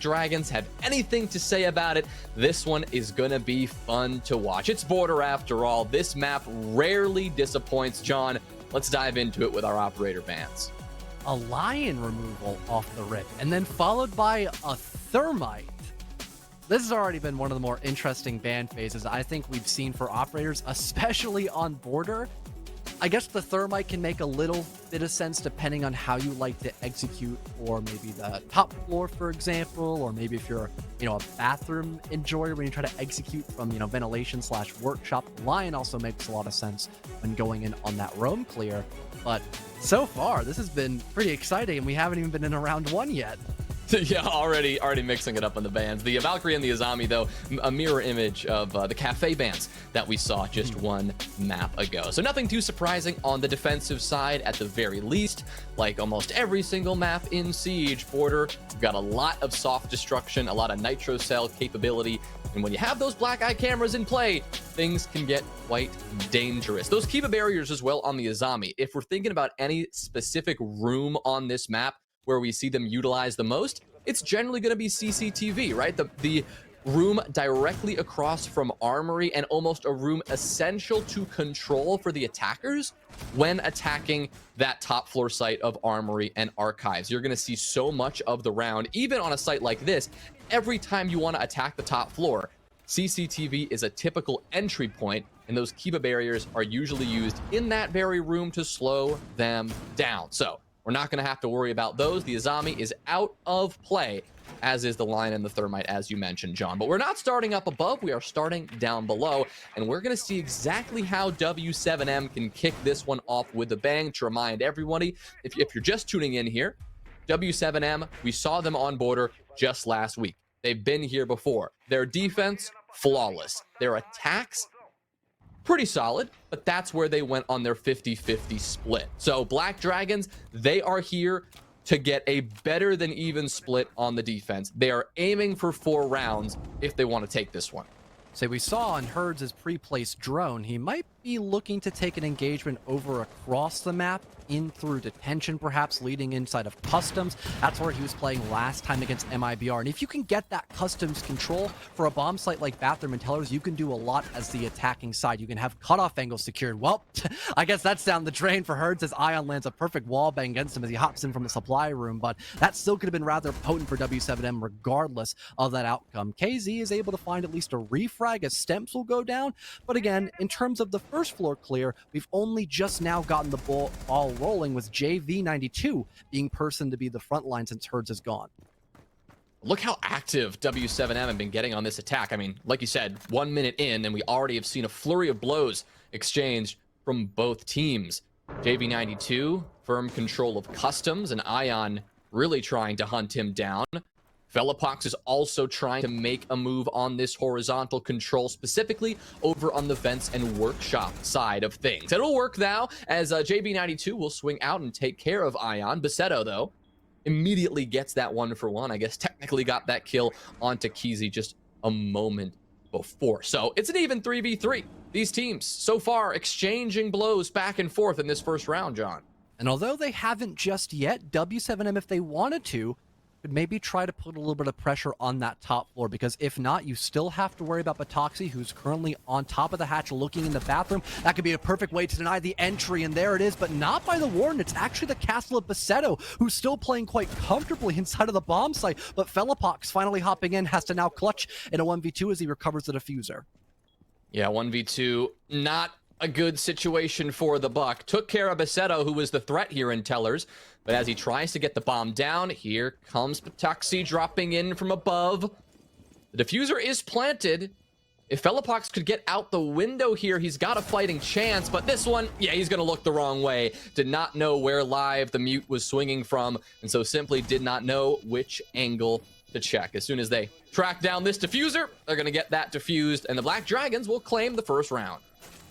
Dragons have anything to say about it, this one is gonna be fun to watch. It's Border after all. This map rarely disappoints. John, let's dive into it with our operator bans. A lion removal off the rip, and then followed by a thermite. This has already been one of the more interesting ban phases I think we've seen for operators, especially on Border. I guess the thermite can make a little bit of sense depending on how you like to execute, or maybe the top floor, for example, or maybe if you're, a bathroom enjoyer when you try to execute from, ventilation / workshop. Lion also makes a lot of sense when going in on that roam clear. But so far, this has been pretty exciting, and we haven't even been in a round one yet. Yeah, already mixing it up on the bans. The Valkyrie and the Azami, though, a mirror image of the cafe bans that we saw just one map ago. So nothing too surprising on the defensive side, at the very least. Like almost every single map in Siege, Border, we've got a lot of soft destruction, a lot of nitro cell capability. And when you have those black eye cameras in play, things can get quite dangerous. Those Kiva barriers as well on the Azami. If we're thinking about any specific room on this map where we see them utilize the most, it's generally going to be CCTV, right? The room directly across from Armory, and almost a room essential to control for the attackers when attacking that top floor site of Armory and Archives. You're going to see so much of the round, even on a site like this. Every time you want to attack the top floor, CCTV is a typical entry point, and those Kiva barriers are usually used in that very room to slow them down. So we're not going to have to worry about those. The Azami is out of play, as is the Lion and the Thermite, as you mentioned, John. But we're not starting up above. We are starting down below, and we're going to see exactly how W7M can kick this one off with a bang. To remind everybody, if you're just tuning in here, W7M, we saw them on Border just last week. They've been here before. Their defense, flawless. Their attacks, pretty solid, but that's where they went on their 50-50 split. So Black Dragons, they are here to get a better than even split on the defense. They are aiming for 4 rounds if they want to take this one. So we saw on Herds' pre-placed drone, he might be looking to take an engagement over across the map, in through detention, perhaps leading inside of customs. That's where he was playing last time against MIBR. And if you can get that customs control for a bomb site like Bathroom and Tellers, you can do a lot as the attacking side. You can have cutoff angles secured. Well, I guess that's down the drain for Herds as Ion lands a perfect wall bang against him as he hops in from the supply room, but that still could have been rather potent for W7M regardless of that outcome. KZ is able to find at least a refrag as Stemps will go down, but again, in terms of the first floor clear, we've only just now gotten the ball rolling, with JV92 being person to be the front line since Herds is gone. Look how active W7M have been getting on this attack. I mean, like you said, 1 minute in, and we already have seen a flurry of blows exchanged from both teams. JV92, firm control of customs, and Ion really trying to hunt him down. Velopox is also trying to make a move on this horizontal control, specifically over on the vents and workshop side of things. It'll work now, as JB92 will swing out and take care of Ion. Baseto, though, immediately gets that 1-for-1. I guess technically got that kill onto Kizi just a moment before. So it's an even 3v3. These teams, so far, exchanging blows back and forth in this first round, John. And although they haven't just yet, W7M, if they wanted to, could maybe try to put a little bit of pressure on that top floor, because if not, you still have to worry about Batoxi, who's currently on top of the hatch looking in the bathroom. That could be a perfect way to deny the entry, and there it is, but not by the Warden. It's actually the castle of Baseto, who's still playing quite comfortably inside of the bomb site, but Velopox finally hopping in has to now clutch in a 1v2 as he recovers the diffuser. Yeah, 1v2, not a good situation for the Buck. Took care of Baseto, who was the threat here in Tellers, but as he tries to get the bomb down, here comes Batoxi dropping in from above. The diffuser is planted. If Velopox could get out the window here, he's got a fighting chance, but this one, yeah, he's gonna look the wrong way. Did not know where live the mute was swinging from, and so simply did not know which angle to check. As soon as they track down this diffuser, they're gonna get that diffused, and the Black Dragons will claim the first round.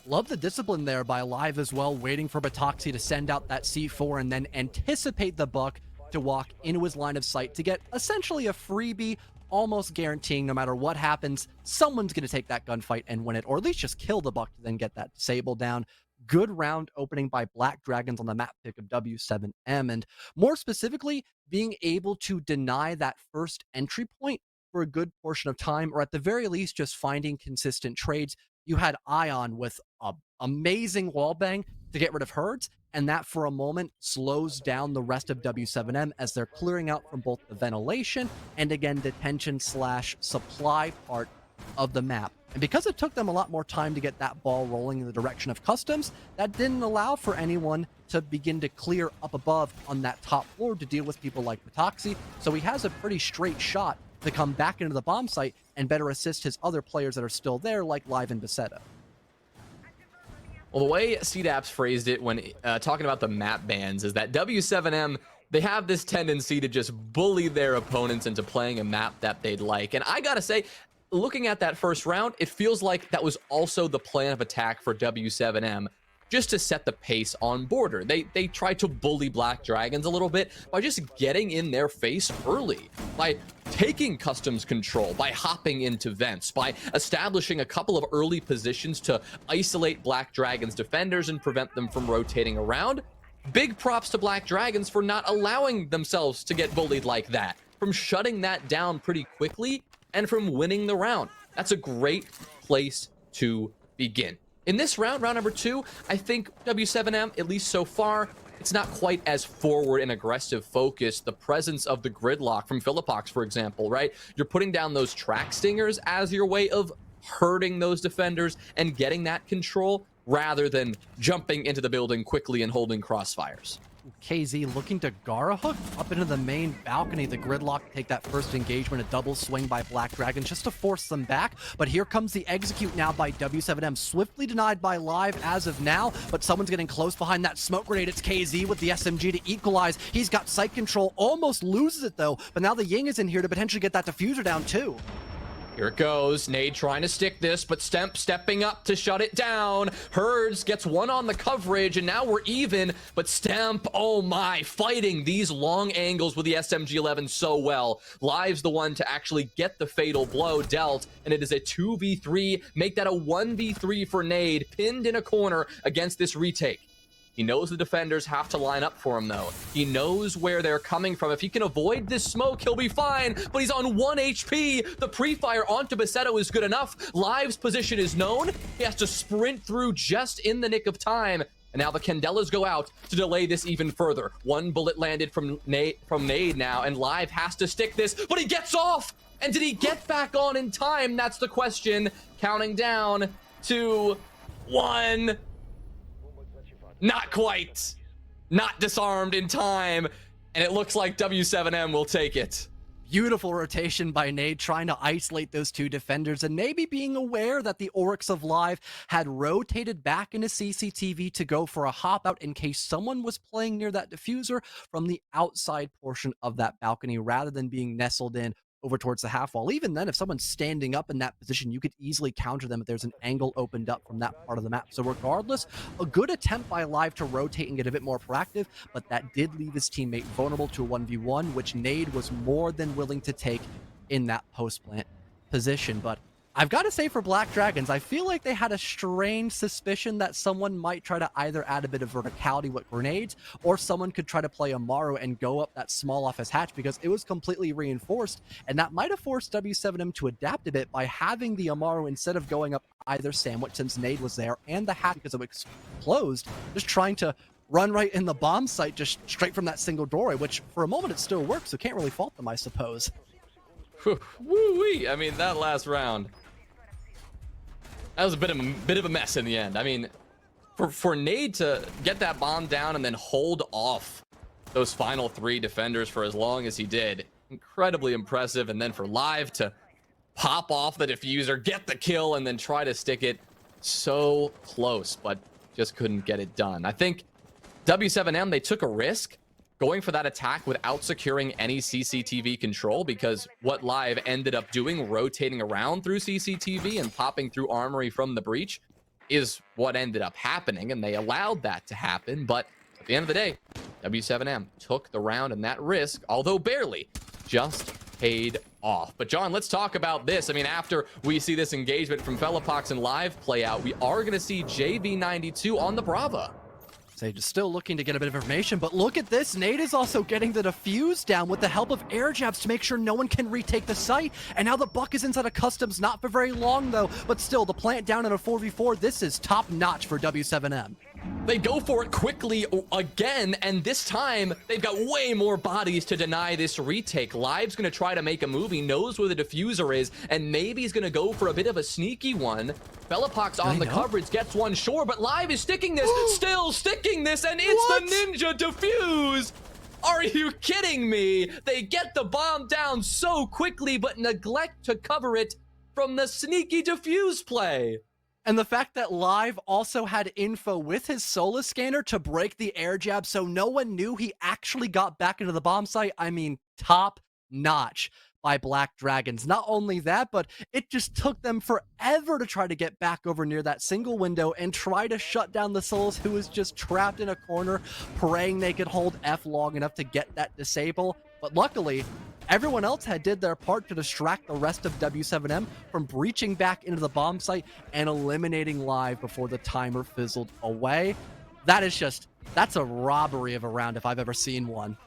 Love the discipline there by Live as well, waiting for Batoxi to send out that C4 and then anticipate the Buck to walk into his line of sight to get essentially a freebie, almost guaranteeing no matter what happens, someone's going to take that gunfight and win it, or at least just kill the Buck to then get that Sable down. Good round opening by Black Dragons on the map pick of W7M, and more specifically, being able to deny that first entry point for a good portion of time, or at the very least, just finding consistent trades. You had Ion with a amazing wallbang to get rid of Herds, and that for a moment slows down the rest of W7M as they're clearing out from both the ventilation and again detention slash supply part of the map. And because it took them a lot more time to get that ball rolling in the direction of customs, that didn't allow for anyone to begin to clear up above on that top floor to deal with people like Patoxy. So he has a pretty straight shot to come back into the bomb site and better assist his other players that are still there, like Live and Besetto. Well, the way CDAPS phrased it when talking about the map bans is that W7M, they have this tendency to just bully their opponents into playing a map that they'd like. And I gotta say, looking at that first round, it feels like that was also the plan of attack for W7M, just to set the pace on border. They tried to bully Black Dragons a little bit by just getting in their face early, by taking customs control, by hopping into vents, by establishing a couple of early positions to isolate Black Dragons defenders and prevent them from rotating around. Big props to Black Dragons for not allowing themselves to get bullied like that, from shutting that down pretty quickly and from winning the round. That's a great place to begin. In this round, round number 2, I think W7M, at least so far, it's not quite as forward and aggressive focused. The presence of the gridlock from Philippox, for example, right? You're putting down those track stingers as your way of hurting those defenders and getting that control rather than jumping into the building quickly and holding crossfires. KZ looking to Gara hook up into the main balcony. The gridlock take that first engagement, a double swing by Black Dragon just to force them back. But here comes the execute now by W7M, swiftly denied by Live as of now, but someone's getting close behind that smoke grenade. It's KZ with the SMG to equalize. He's got sight control, almost loses it though, but now the Ying is in here to potentially get that diffuser down too. Here it goes. Nade trying to stick this, but Stemp stepping up to shut it down. Herds gets one on the coverage, and now we're even. But Stemp, oh my, fighting these long angles with the SMG-11 so well. Live's the one to actually get the fatal blow dealt, and it is a 2v3. Make that a 1v3 for Nade, pinned in a corner against this retake. He knows the defenders have to line up for him, though. He knows where they're coming from. If he can avoid this smoke, he'll be fine, but he's on 1 HP. The pre-fire onto Besetto is good enough. Live's position is known. He has to sprint through just in the nick of time. And now the Candelas go out to delay this even further. One bullet landed from Nade now, and Live has to stick this, but he gets off! And did he get back on in time? That's the question. Counting down to 1. Not quite. Not disarmed in time. And it looks like W7M will take it. Beautiful rotation by Nade, trying to isolate those two defenders and maybe being aware that the Oryx of Live had rotated back into CCTV to go for a hop out in case someone was playing near that diffuser from the outside portion of that balcony rather than being nestled in over towards the half wall. Even then, if someone's standing up in that position, you could easily counter them if there's an angle opened up from that part of the map. So regardless, a good attempt by Live to rotate and get a bit more proactive, but that did leave his teammate vulnerable to a 1v1, which Nade was more than willing to take in that post-plant position. But I've got to say, for Black Dragons, I feel like they had a strange suspicion that someone might try to either add a bit of verticality with grenades, or someone could try to play Amaru and go up that small office hatch because it was completely reinforced, and that might have forced W7M to adapt a bit by having the Amaru instead of going up either sandwich since Nade was there, and the hatch because it was closed, just trying to run right in the bomb site just straight from that single doorway, which for a moment it still works, so can't really fault them, I suppose. Woo-wee! I mean, that last round, that was a bit of a mess in the end. I mean, for Nade to get that bomb down and then hold off those final 3 defenders for as long as he did, incredibly impressive. And then for Live to pop off the diffuser, get the kill, and then try to stick it so close, but just couldn't get it done. I think W7M, they took a risk going for that attack without securing any CCTV control, because what Live ended up doing, rotating around through CCTV and popping through Armory from the breach, is what ended up happening, and they allowed that to happen. But at the end of the day, W7M took the round, and that risk, although barely, just paid off. But John, let's talk about this. I mean, after we see this engagement from Fellapox and Live play out, we are going to see JV92 on the Brava. Sage is still looking to get a bit of information, but look at this. Nate is also getting the defuse down with the help of air jabs to make sure no one can retake the site. And now the Buck is inside of Customs, not for very long though, but still the plant down in a 4v4. This is top notch for W7M. They go for it quickly again, and this time they've got way more bodies to deny this retake. Live's gonna try to make a move. He knows where the diffuser is, and maybe he's gonna go for a bit of a sneaky one. Fellapox on the coverage gets one, sure, but Live is sticking this, still sticking this, and it's the Ninja defuse! Are you kidding me? They get the bomb down so quickly, but neglect to cover it from the sneaky defuse play. And the fact that Live also had info with his Solar Scanner to break the air jab so no one knew he actually got back into the bomb site, I mean, top notch by Black Dragons. Not only that, but it just took them forever to try to get back over near that single window and try to shut down the Souls, who was just trapped in a corner, praying they could hold F long enough to get that disable. But luckily, everyone else had did their part to distract the rest of W7M from breaching back into the bomb site and eliminating Live before the timer fizzled away. That's a robbery of a round if I've ever seen one.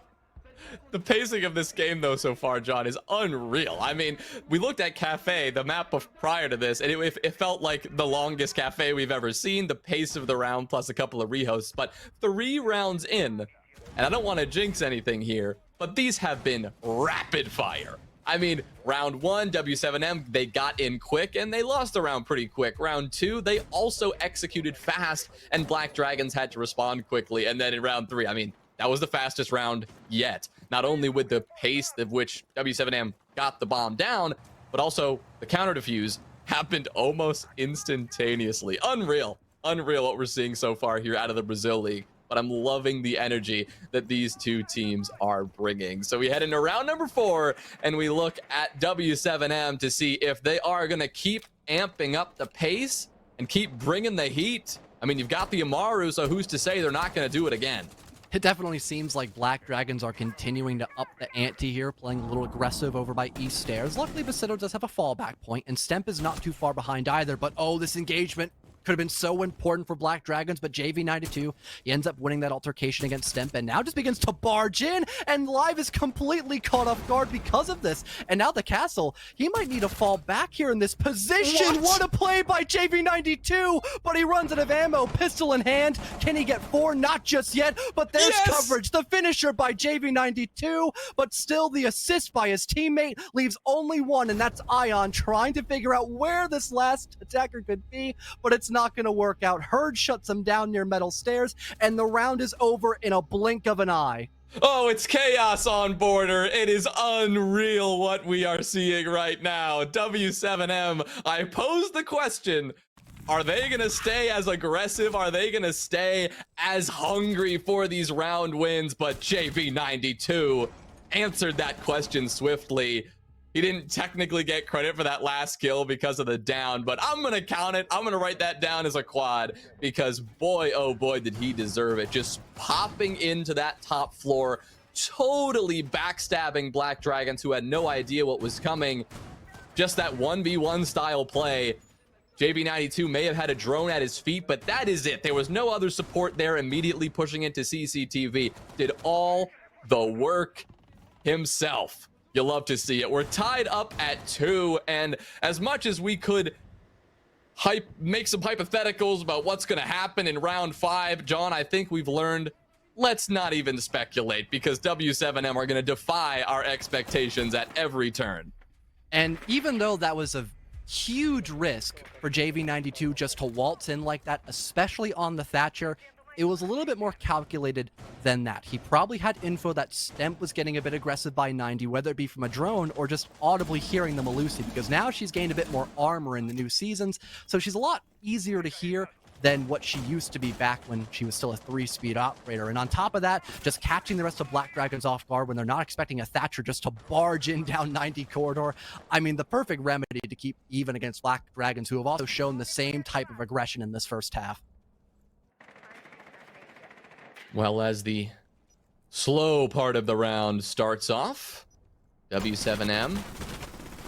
The pacing of this game, though, so far, John, is unreal. I mean, we looked at Cafe, the map of prior to this, and it felt like the longest Cafe we've ever seen, the pace of the round plus a couple of rehosts. But 3 rounds in, and I don't want to jinx anything here, but these have been rapid fire. I mean, round 1, W7M, they got in quick and they lost the round pretty quick. Round 2, they also executed fast and Black Dragons had to respond quickly. And then in round 3, I mean, that was the fastest round yet. Not only with the pace of which W7M got the bomb down, but also the counter defuse happened almost instantaneously. Unreal what we're seeing so far here out of the Brazil League. But I'm loving the energy that these two teams are bringing. So we head into round number 4, and we look at W7M to see if they are going to keep amping up the pace and keep bringing the heat. I mean, you've got the Amaru, so who's to say they're not going to do it again? It definitely seems like Black Dragons are continuing to up the ante here, playing a little aggressive over by East Stairs. Luckily, Bacido does have a fallback point, and Stemp is not too far behind either, but oh, this engagement could have been so important for Black Dragons, but JV92, he ends up winning that altercation against Stemp, and now just begins to barge in, and Live is completely caught off guard because of this. And now the Castle, he might need to fall back here in this position. What a play by JV92, but he runs out of ammo, pistol in hand. Can he get 4? Not just yet, but there's coverage. The finisher by JV92, but still the assist by his teammate leaves only one, and that's Ion trying to figure out where this last attacker could be, but it's not going to work out. Herd shuts him down near Metal Stairs, and the round is over in a blink of an eye. Oh, it's chaos on border. It is unreal what we are seeing right now. W7M, I pose the question, are they going to stay as aggressive? Are they going to stay as hungry for these round wins? But JV92 answered that question swiftly. He didn't technically get credit for that last kill because of the down, but I'm going to count it. I'm going to write that down as a quad because boy, oh boy, did he deserve it. Just popping into that top floor, totally backstabbing Black Dragons who had no idea what was coming. Just that 1v1 style play. JV92 may have had a drone at his feet, but that is it. There was no other support there, immediately pushing into CCTV. Did all the work himself. You love to see it. We're tied up at 2, and as much as we could make some hypotheticals about what's going to happen in round 5, John, I think we've learned, let's not even speculate, because W7M are going to defy our expectations at every turn. And even though that was a huge risk for JV92 just to waltz in like that, especially on the Thatcher, it was a little bit more calculated than that. He probably had info that Stemp was getting a bit aggressive by 90, whether it be from a drone or just audibly hearing the Melusi, because now she's gained a bit more armor in the new seasons, so she's a lot easier to hear than what she used to be back when she was still a 3-speed operator. And on top of that, just catching the rest of Black Dragons off guard when they're not expecting a Thatcher just to barge in down 90 corridor. I mean, the perfect remedy to keep even against Black Dragons, who have also shown the same type of aggression in this first half. Well, as the slow part of the round starts off, W7M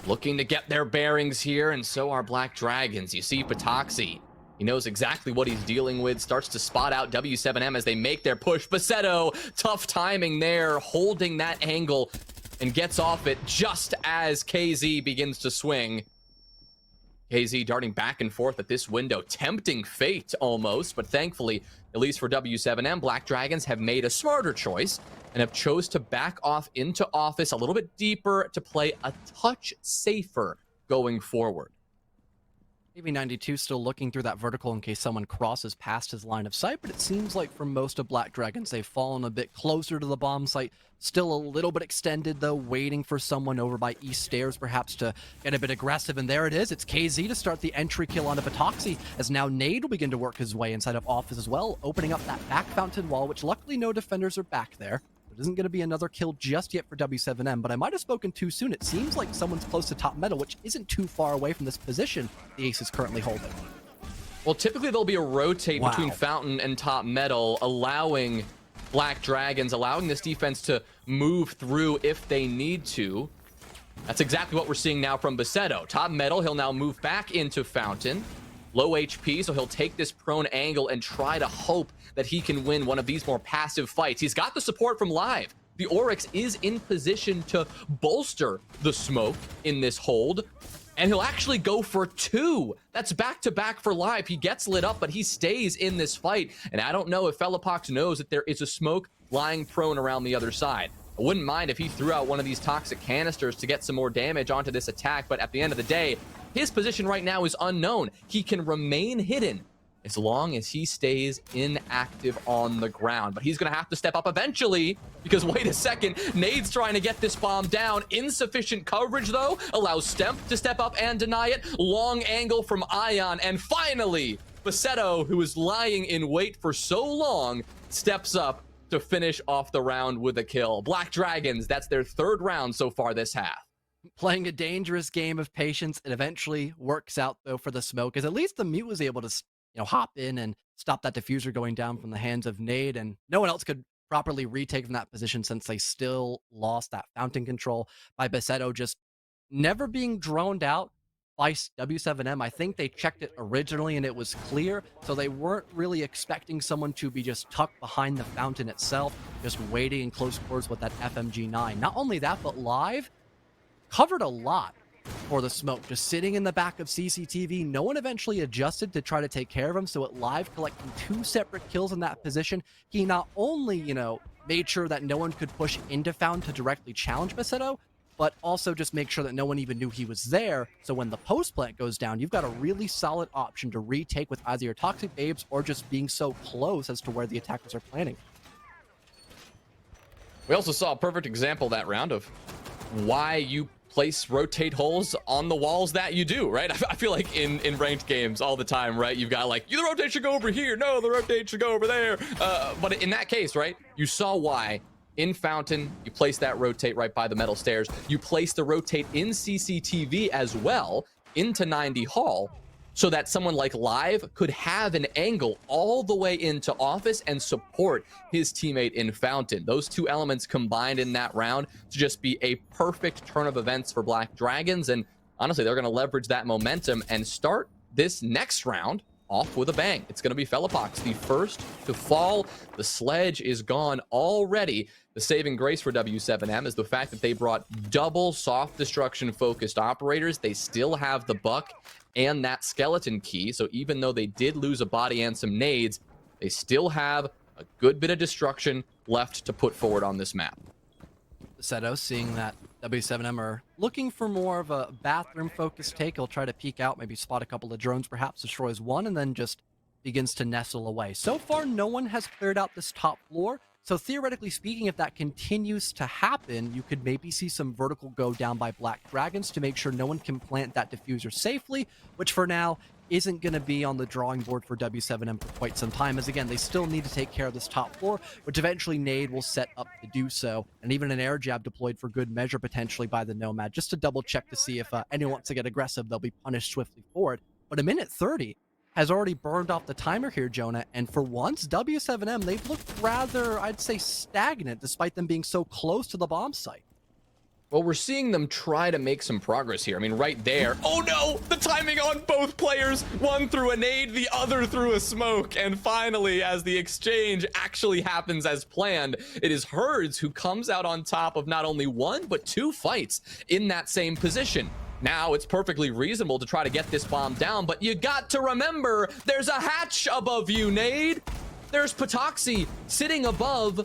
looking to get their bearings here, and so are Black Dragons. You see Patoxy. He knows exactly what he's dealing with, starts to spot out W7M as they make their push. Basetto, tough timing there, holding that angle, and gets off it just as KZ begins to swing. KZ darting back and forth at this window, tempting fate almost, but thankfully, at least for W7M, Black Dragons have made a smarter choice and have chose to back off into office a little bit deeper to play a touch safer going forward. AV92 still looking through that vertical in case someone crosses past his line of sight, but it seems like for most of Black Dragons, they've fallen a bit closer to the bomb site. Still a little bit extended, though, waiting for someone over by East Stairs, perhaps, to get a bit aggressive. And there it is. It's KZ to start the entry kill onto Patoxy, as now Nade will begin to work his way inside of office as well, opening up that back fountain wall, which luckily no defenders are back there. It isn't going to be another kill just yet for W7M, but I might have spoken too soon. It seems like someone's close to top metal, which isn't too far away from this position the Ace is currently holding. Well, typically there'll be a rotate between Fountain and top metal, allowing Black Dragons, allowing this defense to move through if they need to. That's exactly what we're seeing now from Basetto. Top metal, he'll now move back into Fountain. Low HP, so he'll take this prone angle and try to hope that he can win one of these more passive fights. He's got the support from Live. The Oryx is in position to bolster the smoke in this hold, and he'll actually go for two. That's back-to-back for Live. He gets lit up, but he stays in this fight, and I don't know if Fellapox knows that there is a smoke lying prone around the other side. I wouldn't mind if he threw out one of these toxic canisters to get some more damage onto this attack, but at the end of the day, his position right now is unknown. He can remain hidden as long as he stays inactive on the ground. But he's going to have to step up eventually, because wait a second, Nade's trying to get this bomb down. Insufficient coverage, though, allows Stemp to step up and deny it. Long angle from Ion, and finally, Basetto, who was lying in wait for so long, steps up to finish off the round with a kill. Black Dragons, that's their third round so far this half. Playing a dangerous game of patience. It eventually works out, though, for the smoke, as at least the Mute was able to, hop in and stop that diffuser going down from the hands of Nade, and no one else could properly retake from that position since they still lost that fountain control by Basetto just never being droned out by W7M. I think they checked it originally and it was clear, so they weren't really expecting someone to be just tucked behind the fountain itself, just waiting in close quarters with that FMG9. Not only that, but Live covered a lot for the smoke, just sitting in the back of CCTV. No one eventually adjusted to try to take care of him, so at Live collecting two separate kills in that position, he not only, made sure that no one could push into Fountain to directly challenge Basetto, but also just make sure that no one even knew he was there, so when the post plant goes down, you've got a really solid option to retake with either your Toxic Babes or just being so close as to where the attackers are planning. We also saw a perfect example that round of why you place rotate holes on the walls that you do, right? I feel like in ranked games all the time, right? You've got like, the rotate should go over here. No, the rotate should go over there. But in that case, right? You saw why. In Fountain, you place that rotate right by the metal stairs. You place the rotate in CCTV as well into 90 Hall, so that someone like Live could have an angle all the way into office and support his teammate in Fountain. Those two elements combined in that round to just be a perfect turn of events for Black Dragons. And honestly, they're going to leverage that momentum and start this next round off with a bang. It's going to be Fellapox, the first to fall. The sledge is gone already. The saving grace for W7M is the fact that they brought double soft destruction focused operators. They still have the buck and that skeleton key, so even though they did lose a body and some nades, they still have a good bit of destruction left to put forward on this map. Basetto, seeing that W7M are looking for more of a bathroom focused take, he'll try to peek out, maybe spot a couple of drones, perhaps destroys one, and then just begins to nestle away. So far, no one has cleared out this top floor, so theoretically speaking, if that continues to happen, you could maybe see some vertical go down by Black Dragons to make sure no one can plant that diffuser safely, which for now isn't going to be on the drawing board for W7M for quite some time, as again, they still need to take care of this top floor, which eventually Nade will set up to do so, and even an air jab deployed for good measure potentially by the Nomad, just to double check to see if anyone wants to get aggressive, they'll be punished swiftly for it. But a minute 30 has already burned off the timer here, Jonah, and for once, W7M, they've looked rather, I'd say, stagnant, despite them being so close to the bomb site. Well, we're seeing them try to make some progress here. I mean, right there. Oh no! The timing on both players. One threw a nade, the other threw a smoke. And finally, as the exchange actually happens as planned, it is Herds who comes out on top of not only one, but two fights in that same position. Now, it's perfectly reasonable to try to get this bomb down, but you got to remember, there's a hatch above you, Nade. There's Patoxy sitting above,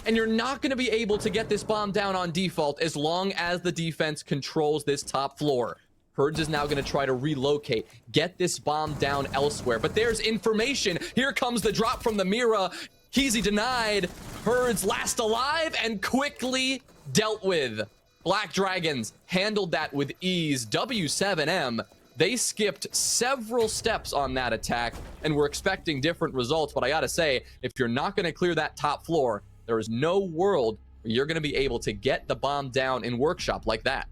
and you're not going to be able to get this bomb down on default as long as the defense controls this top floor. Herds is now going to try to relocate, get this bomb down elsewhere. But there's information. Here comes the drop from the Mira. Easy denied. Herds last alive and quickly dealt with. Black Dragons handled that with ease. W7M, they skipped several steps on that attack, and we're expecting different results. But I got to say, if you're not going to clear that top floor, there is no world where you're going to be able to get the bomb down in Workshop like that.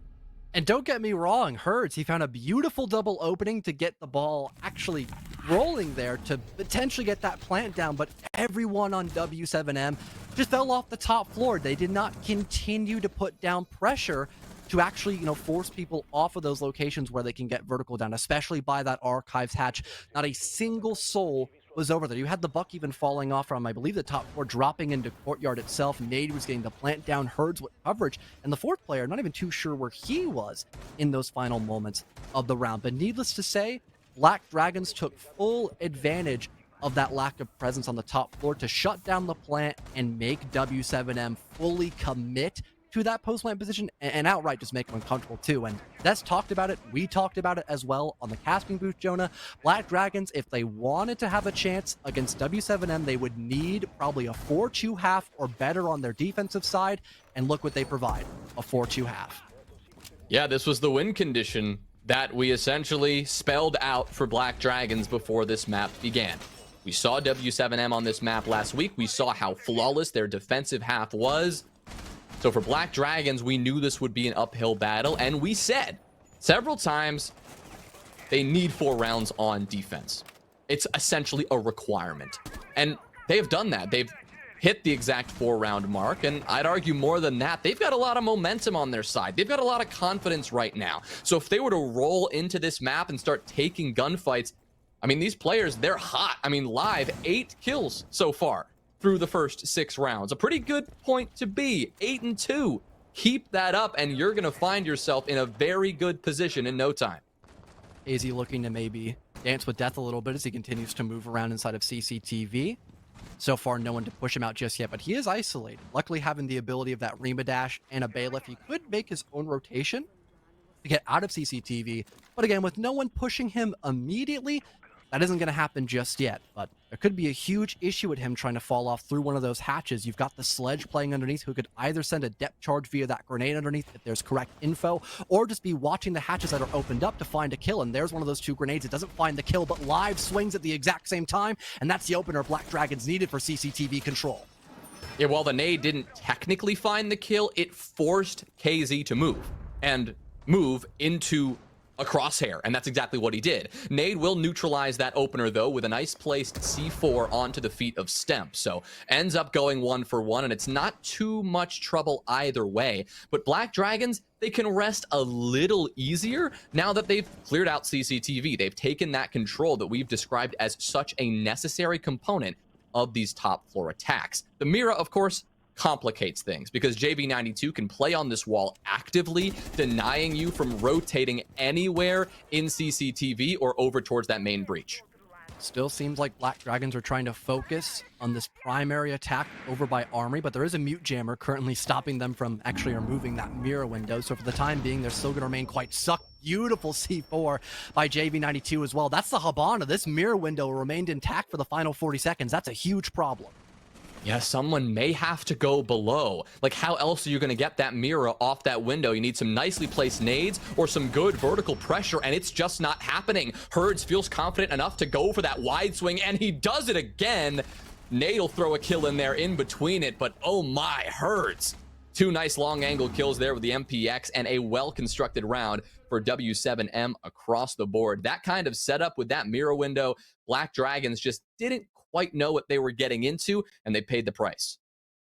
And don't get me wrong, Herds, he found a beautiful double opening to get the ball actually rolling there to potentially get that plant down, but everyone on W7M just fell off the top floor. They did not continue to put down pressure to actually, force people off of those locations where they can get vertical down, especially by that archives hatch. Not a single soul was over there. You had the buck even falling off from, I believe, the top floor, dropping into courtyard itself. Nade was getting the plant down. Herds with coverage, and the fourth player, not even too sure where he was in those final moments of the round. But needless to say, Black Dragons took full advantage of that lack of presence on the top floor to shut down the plant and make W7M fully commit to that post-plant position and outright just make them uncomfortable too. And that's talked about it. We talked about it as well on the casting booth, Jonah. Black Dragons, if they wanted to have a chance against W7M, they would need probably a 4-2 half or better on their defensive side. And look what they provide, a 4-2 half. Yeah, this was the win condition that we essentially spelled out for Black Dragons before this map began. We saw W7M on this map last week. We saw how flawless their defensive half was. So for Black Dragons, we knew this would be an uphill battle, and we said several times they need 4 rounds on defense. It's essentially a requirement, and they've done that. They've hit the exact 4-round mark, and I'd argue more than that. They've got a lot of momentum on their side. They've got a lot of confidence right now. So if they were to roll into this map and start taking gunfights, I mean, these players, they're hot. I mean, live 8 kills so far through the first 6 rounds. A pretty good point to be. 8-2. Keep that up, and you're going to find yourself in a very good position in no time. AZ looking to maybe dance with death a little bit as he continues to move around inside of CCTV. So far, no one to push him out just yet, but he is isolated. Luckily, having the ability of that Rima dash and a bailiff, he could make his own rotation to get out of CCTV. But again, with no one pushing him immediately, that isn't going to happen just yet, but there could be a huge issue with him trying to fall off through one of those hatches. You've got the Sledge playing underneath, who could either send a depth charge via that grenade underneath if there's correct info, or just be watching the hatches that are opened up to find a kill. And there's one of those 2 grenades. It doesn't find the kill, but live swings at the exact same time, and that's the opener Black Dragons needed for CCTV control. Yeah, while the nade didn't technically find the kill, it forced KZ to move, and move into a crosshair, and that's exactly what he did. Nade will neutralize that opener, though, with a nice placed C4 onto the feet of Stemp. So ends up going 1 for 1, and it's not too much trouble either way. But Black Dragons, they can rest a little easier now that they've cleared out CCTV. They've taken that control that we've described as such a necessary component of these top floor attacks. The Mira, of course, complicates things because JB92 can play on this wall actively, denying you from rotating anywhere in CCTV or over towards that main breach. Still seems like Black Dragons are trying to focus on this primary attack over by Armory, but there is a mute jammer currently stopping them from actually removing that mirror window. So for the time being, they're still going to remain quite sucked. Beautiful C4 by JV92 as well. That's the Habana. This mirror window remained intact for the final 40 seconds. That's a huge problem. Yeah, someone may have to go below. Like, how else are you going to get that mirror off that window? You need some nicely placed nades or some good vertical pressure, and it's just not happening. Herds feels confident enough to go for that wide swing, and he does it again. Nade will throw a kill in there in between it, but oh my, Herds. 2 nice long angle kills there with the MPX and a well-constructed round for W7M across the board. That kind of setup with that mirror window, Black Dragons just didn't quite know what they were getting into, and they paid the price.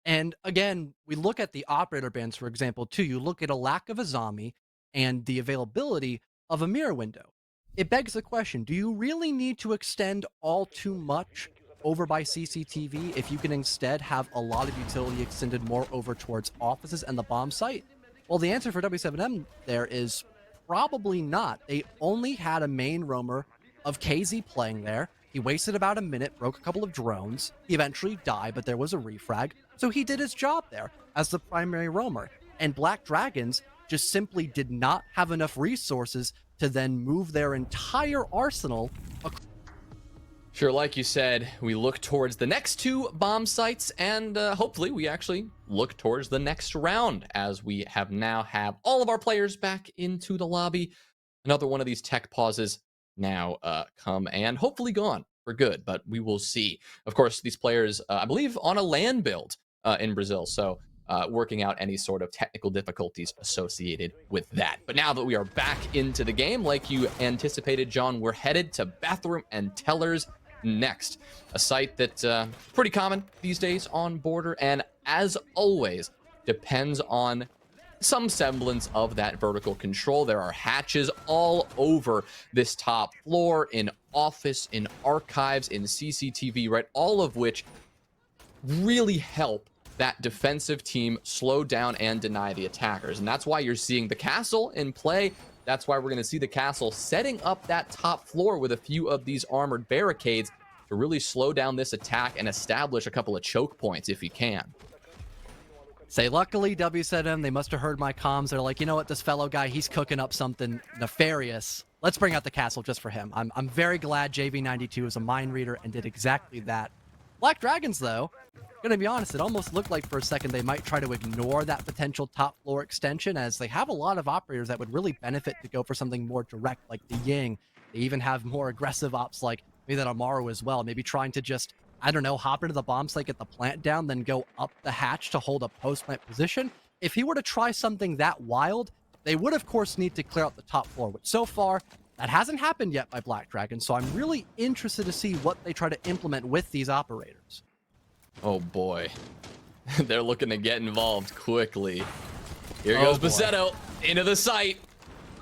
And again, we look at the operator bans, for example, too. You look at a lack of a zombie and the availability of a mirror window. It begs the question, do you really need to extend all too much over by CCTV if you can instead have a lot of utility extended more over towards offices and the bomb site? Well, the answer for W7M there is probably not. They only had a main roamer of KZ playing there. He wasted about a minute, broke a couple of drones. He eventually died, but there was a refrag. So he did his job there as the primary roamer. And Black Dragons just simply did not have enough resources to then move their entire arsenal. Sure, like you said, we look towards the next two bomb sites, and hopefully we actually look towards the next round, as we have all of our players back into the lobby. Another one of these tech pauses now come and hopefully gone for good, but we will see. Of course, these players, I believe, on a LAN build in Brazil, so working out any sort of technical difficulties associated with that. But now that we are back into the game, like you anticipated, John, we're headed to Bathroom and Tellers next, a site that's pretty common these days on Border, and as always depends on some semblance of that vertical control. There are hatches all over this top floor, in office, in archives, in CCTV, right? All of which really help that defensive team slow down and deny the attackers. And that's why you're seeing the castle in play. That's why we're going to see the castle setting up that top floor with a few of these armored barricades to really slow down this attack and establish a couple of choke points if he can. Say, luckily, W7M, they must have heard my comms. They're like, you know what, this fellow guy, he's cooking up something nefarious. Let's bring out the castle just for him. I'm very glad JV92 is a mind reader and did exactly that. Black Dragons, though, gonna be honest, it almost looked like for a second they might try to ignore that potential top floor extension, as they have a lot of operators that would really benefit to go for something more direct, like the Ying. They even have more aggressive ops like maybe that Amaru as well, maybe trying to just, I don't know, hop into the bomb site, get the plant down, then go up the hatch to hold a post-plant position. If he were to try something that wild, they would, of course, need to clear out the top floor, which so far, that hasn't happened yet by Black Dragon, so I'm really interested to see what they try to implement with these operators. Oh boy. They're looking to get involved quickly. Here goes Basetto into the site.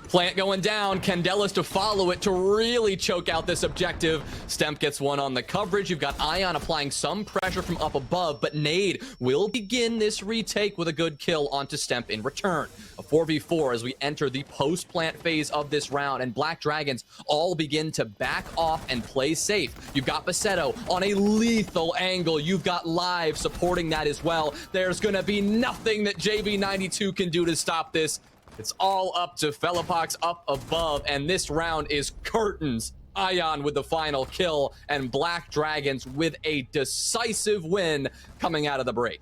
Plant going down. Candelas to follow it to really choke out this objective. Stemp gets one on the coverage. You've got Ion applying some pressure from up above, but Nade will begin this retake with a good kill onto Stemp in return. A 4v4 as we enter the post-plant phase of this round, and Black Dragons all begin to back off and play safe. You've got Basetto on a lethal angle. You've got Live supporting that as well. There's going to be nothing that JV92 can do to stop this. It's all up to Fellapox up above, and this round is curtains. Ion with the final kill, and Black Dragons with a decisive win coming out of the break.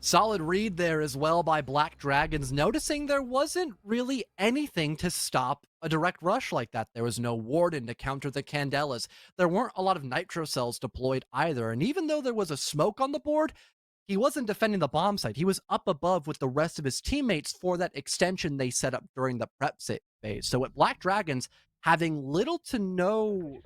Solid read there as well by Black Dragons, noticing there wasn't really anything to stop a direct rush like that. There was no Warden to counter the Candelas. There weren't a lot of Nitro cells deployed either, and even though there was a smoke on the board, he wasn't defending the bomb site. He was up above with the rest of his teammates for that extension they set up during the prep phase. So with Black Dragons having little to no,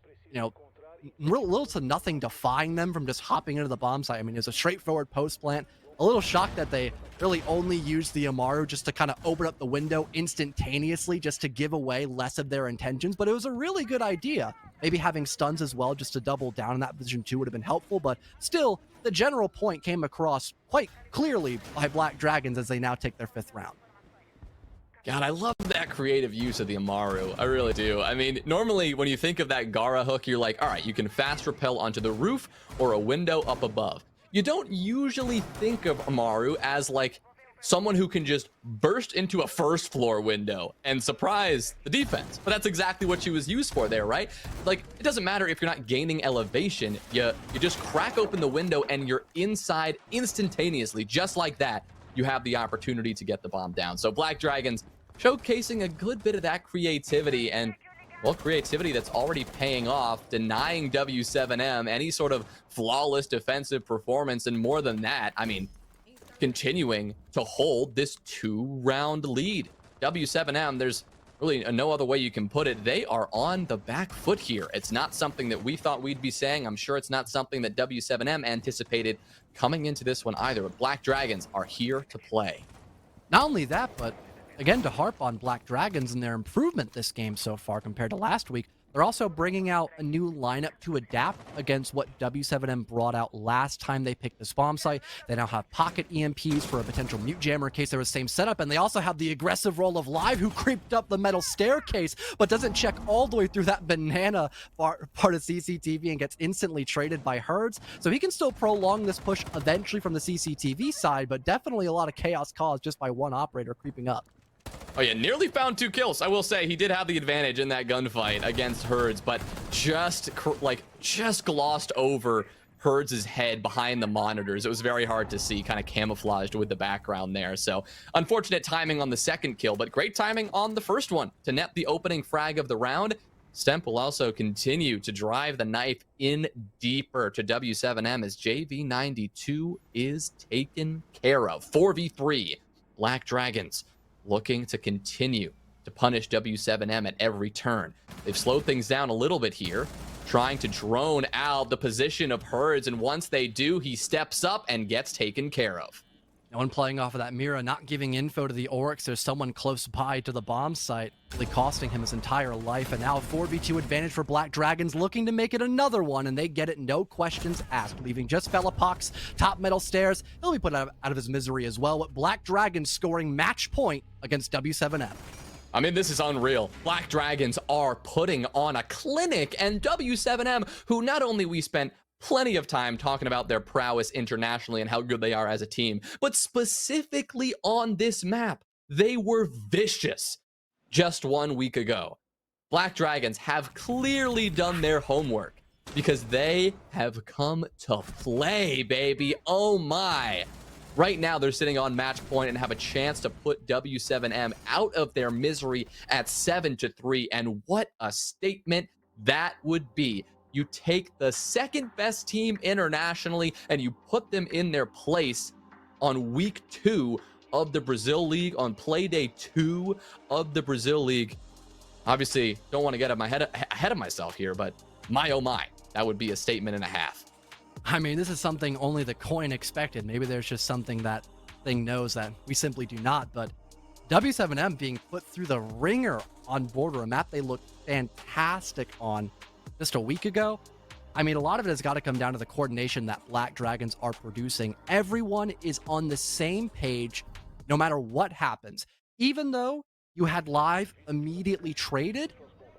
little to nothing defying them from just hopping into the bomb site. I mean, it was a straightforward post plant. A little shocked that they really only used the Amaru just to kind of open up the window instantaneously just to give away less of their intentions, but it was a really good idea. Maybe having stuns as well just to double down in that position too would have been helpful, but still, the general point came across quite clearly by Black Dragons as they now take their 5th round. God, I love that creative use of the Amaru. I really do. I mean, normally when you think of that Gara hook, you're like, all right, you can fast rappel onto the roof or a window up above. You don't usually think of Amaru as like someone who can just burst into a first floor window and surprise the defense. But that's exactly what she was used for there, right? Like, it doesn't matter if you're not gaining elevation, you just crack open the window and you're inside instantaneously. Just like that, you have the opportunity to get the bomb down. So Black Dragons showcasing a good bit of that creativity, and well, creativity that's already paying off, denying W7M any sort of flawless defensive performance, and more than that, I mean, continuing to hold this 2-round lead. W7M, there's really no other way you can put it. They are on the back foot here. It's not something that we thought we'd be saying. I'm sure it's not something that W7M anticipated coming into this one either. But Black Dragons are here to play. Not only that, but again, to harp on Black Dragons and their improvement this game so far compared to last week, they're also bringing out a new lineup to adapt against what W7M brought out last time they picked this bomb site. They now have pocket EMPs for a potential mute jammer in case there was the same setup, and they also have the aggressive role of Live, who creeped up the metal staircase, but doesn't check all the way through that banana part of CCTV and gets instantly traded by Herds. So he can still prolong this push eventually from the CCTV side, but definitely a lot of chaos caused just by one operator creeping up. Oh yeah, nearly found 2 kills. I will say he did have the advantage in that gunfight against Herds, but just glossed over Herds' head behind the monitors. It was very hard to see, kind of camouflaged with the background there. So unfortunate timing on the second kill, but great timing on the first one to net the opening frag of the round. Stemp will also continue to drive the knife in deeper to W7M as JV92 is taken care of. 4v3, Black Dragons looking to continue to punish W7M at every turn. They've slowed things down a little bit here, trying to drone out the position of Herds, and once they do, he steps up and gets taken care of. No one playing off of that Mira, not giving info to the Oryx. There's someone close by to the bomb site, really costing him his entire life. And now a 4v2 advantage for Black Dragons, looking to make it another one, and they get it, no questions asked. Leaving just Velopox, top metal stairs. He'll be put out of his misery as well, with Black Dragons scoring match point against W7M. I mean, this is unreal. Black Dragons are putting on a clinic, and W7M, who not only we spent plenty of time talking about their prowess internationally and how good they are as a team, but specifically on this map, they were vicious just 1 week ago. Black Dragons have clearly done their homework because they have come to play, baby. Oh my. Right now, they're sitting on match point and have a chance to put W7M out of their misery at 7-3. And what a statement that would be. You take the second best team internationally and you put them in their place on week 2 of the Brazil League, on play day 2 of the Brazil League. Obviously, don't want to get ahead of myself here, but my oh my, that would be a statement and a half. I mean, this is something only the coin expected. Maybe there's just something that thing knows that we simply do not, but W7M being put through the ringer on Border, a map they looked fantastic on just a week ago. I mean, a lot of it has got to come down to the coordination that Black Dragons are producing. Everyone is on the same page no matter what happens. Even though you had Live immediately traded,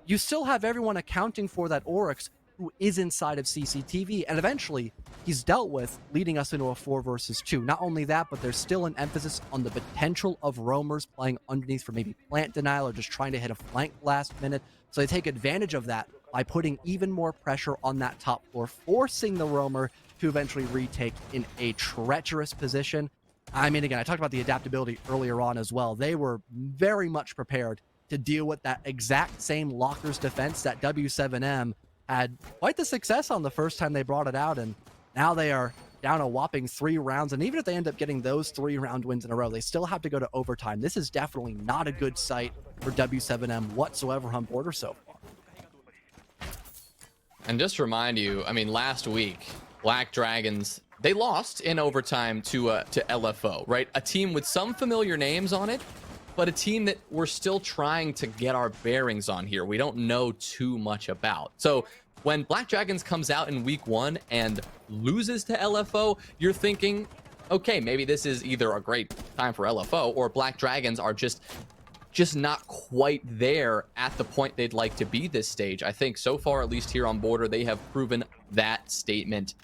you still have everyone accounting for that Oryx who is inside of CCTV, and eventually he's dealt with, leading us into a 4 versus 2. Not only that, but there's still an emphasis on the potential of roamers playing underneath for maybe plant denial or just trying to hit a flank last minute. So they take advantage of that by putting even more pressure on that top floor, forcing the roamer to eventually retake in a treacherous position. I mean, again, I talked about the adaptability earlier on as well. They were very much prepared to deal with that exact same lockers defense that W7M had quite the success on the first time they brought it out, and now they are down a whopping 3 rounds. And even if they end up getting those 3-round wins in a row, they still have to go to overtime. This is definitely not a good sight for W7M whatsoever on Border so far. And just to remind you, I mean, last week, Black Dragons, they lost in overtime to LFO, right? A team with some familiar names on it, but a team that we're still trying to get our bearings on here. We don't know too much about. So when Black Dragons comes out in week 1 and loses to LFO, you're thinking, okay, maybe this is either a great time for LFO or Black Dragons are just not quite there at the point they'd like to be this stage. I think so far, at least here on Border, they have proven that statement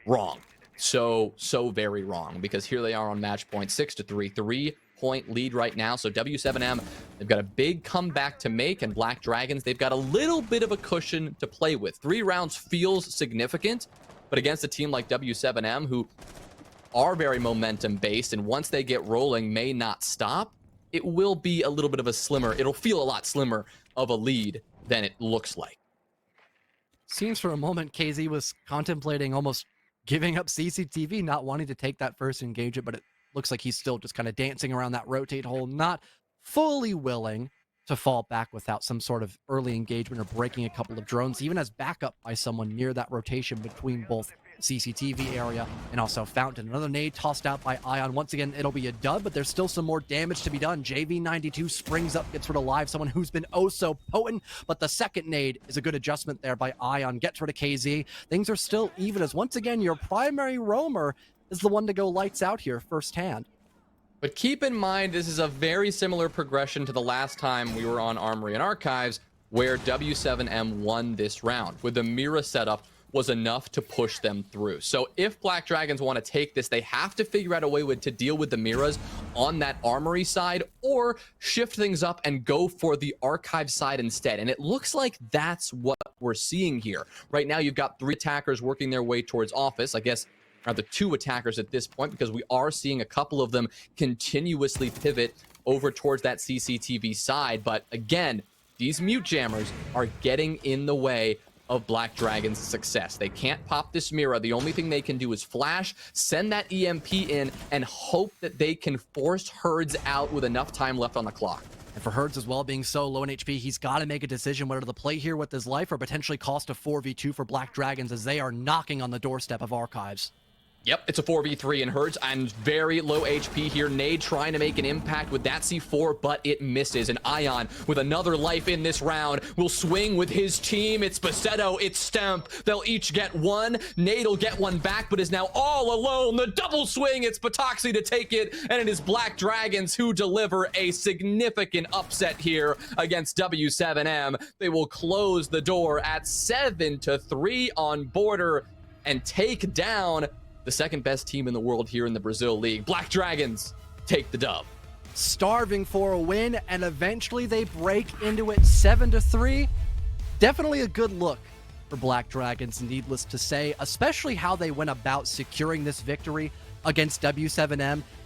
wrong. So very wrong, because here they are on match point, 6-3, 3-point lead right now. So W7M, they've got a big comeback to make, and Black Dragons, they've got a little bit of a cushion to play with. 3 rounds feels significant, but against a team like W7M, who are very momentum based, and once they get rolling may not stop, it will be a little bit of a slimmer, it'll feel a lot slimmer of a lead than it looks like. Seems for a moment KZ was contemplating almost giving up CCTV, not wanting to take that first engagement, but it looks like he's still just kind of dancing around that rotate hole, not fully willing to fall back without some sort of early engagement or breaking a couple of drones, even as backup by someone near that rotation between both CCTV area and also Fountain. Another nade tossed out by Ion. Once again, it'll be a dud, but there's still some more damage to be done. JV92 springs up, gets rid of Live, someone who's been oh so potent, but the second nade is a good adjustment there by Ion. Gets rid of KZ. Things are still even as once again your primary roamer is the one to go lights out here firsthand. But keep in mind, this is a very similar progression to the last time we were on Armory and Archives, where W7M won this round, with the Mira setup was enough to push them through. So if Black Dragons want to take this, they have to figure out a way to deal with the Miras on that Armory side, or shift things up and go for the Archive side instead. And it looks like that's what we're seeing here. Right now, you've got 3 attackers working their way towards Office. I guess rather 2 attackers at this point, because we are seeing a couple of them continuously pivot over towards that CCTV side. But again, these mute jammers are getting in the way of Black Dragon's success. They can't pop this Mira. The only thing they can do is flash, send that EMP in, and hope that they can force Herds out with enough time left on the clock. And for Herds as well, being so low in HP, he's got to make a decision whether to play here with his life or potentially cost a 4v2 for Black Dragons, as they are knocking on the doorstep of Archives. Yep, it's a 4v3 in Herds, and very low HP here. Nade trying to make an impact with that C4, but it misses. And Ion, with another life in this round, will swing with his team. It's Basetto, it's Stemp. They'll each get one. Nade will get one back, but is now all alone. The double swing, it's Patoxy to take it, and it is Black Dragons who deliver a significant upset here against W7M. They will close the door at 7-3 on Border and take down the second best team in the world here in the Brazil League. Black Dragons take the dub. Starving for a win, and eventually they break into it 7-3. Definitely a good look for Black Dragons, needless to say, especially how they went about securing this victory against W7M.